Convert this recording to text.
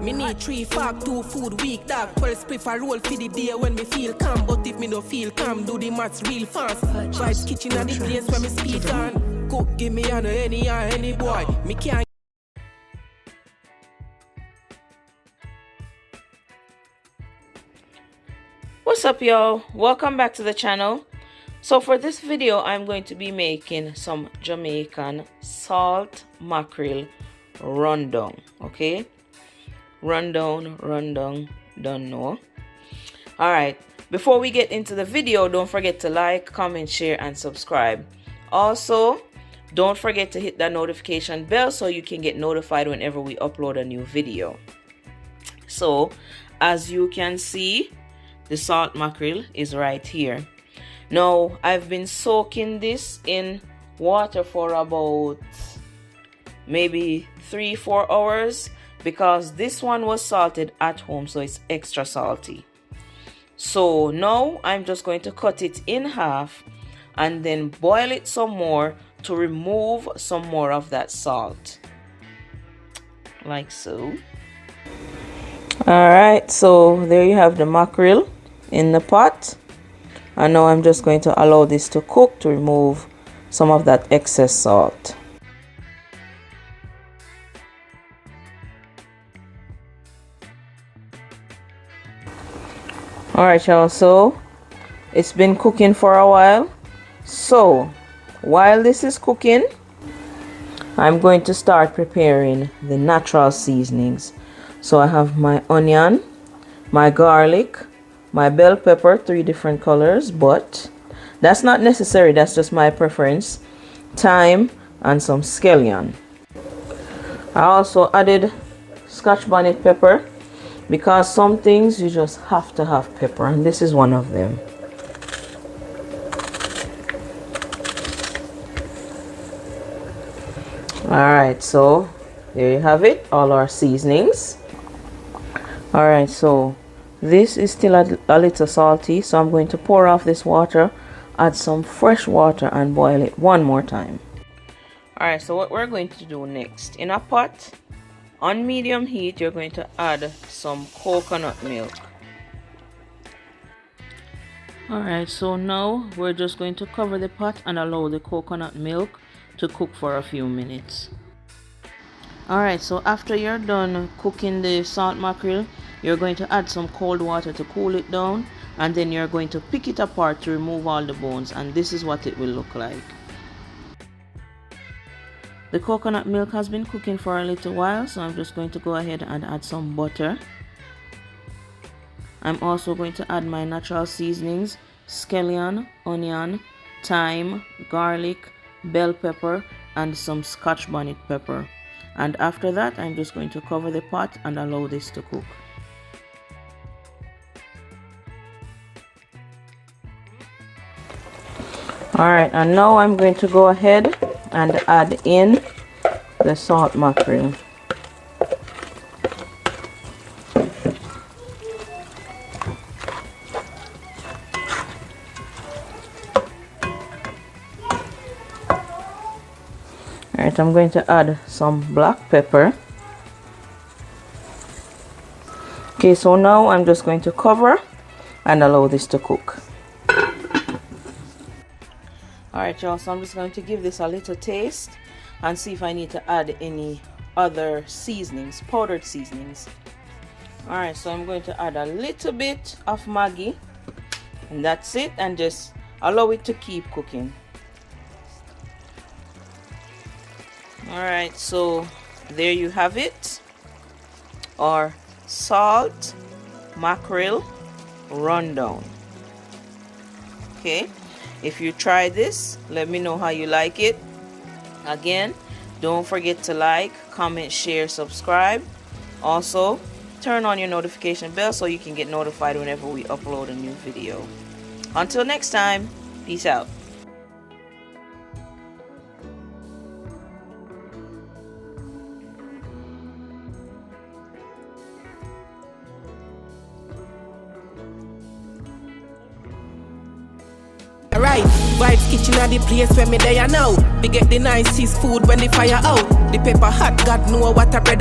Me need 3 fork, 2 food week, dog. 12 spliff a roll for the day when me feel calm. But if me no feel calm, do the maths real fast. Vibes kitchen and the place where me speak on. Cook, give me on any boy. Me can't. What's up, y'all? Welcome back to the channel. So for this video, I'm going to be making some Jamaican salt mackerel rundown. Okay, rundown, don't know. All right, before we get into the video, don't forget to like, comment, share, and subscribe. Also, don't forget to hit that notification bell so you can get notified whenever we upload a new video. So as you can see, the salt mackerel is right here. Now I've been soaking this in water for about maybe 3-4 hours because this one was salted at home, so it's extra salty. So now I'm just going to cut it in half and then boil it some more to remove some more of that salt, like so. Alright, so there you have the mackerel in the pot, and now I'm just going to allow this to cook to remove some of that excess salt. Alright, y'all, so it's been cooking for a while. So while this is cooking, I'm going to start preparing the natural seasonings. So I have my onion, my garlic, my bell pepper, 3 different colors, but that's not necessary, that's just my preference, thyme, and some scallion. I also added scotch bonnet pepper because some things you just have to have pepper, and this is one of them. Alright, so there you have it, all our seasonings. Alright, so this is still a little salty, so I'm going to pour off this water, add some fresh water, and boil it one more time. Alright, so what we're going to do next, in a pot on medium heat, you're going to add some coconut milk. Alright, so now we're just going to cover the pot and allow the coconut milk to cook for a few minutes. Alright, so after you're done cooking the salt mackerel, you're going to add some cold water to cool it down, and then you're going to pick it apart to remove all the bones, and this is what it will look like. The coconut milk has been cooking for a little while, so I'm just going to go ahead and add some butter. I'm also going to add my natural seasonings, scallion, onion, thyme, garlic, bell pepper, and some scotch bonnet pepper. And after that, I'm just going to cover the pot and allow this to cook. Alright, and now I'm going to go ahead and add in the salt mackerel. Alright, I'm going to add some black pepper. Okay, so now I'm just going to cover and allow this to cook. Alright, y'all, so I'm just going to give this a little taste and see if I need to add any other seasonings, powdered seasonings. Alright, so I'm going to add a little bit of Maggi, and that's it, and just allow it to keep cooking. Alright, so there you have it, our salt mackerel rundown. Okay, if you try this, let me know how you like it. Again, don't forget to like, comment, share, subscribe. Also, turn on your notification bell so you can get notified whenever we upload a new video. Until next time, peace out. Right, Vibes Kitchen are the place where me there now. We get the nicest food when the fire out. The pepper hot, God know what a bread.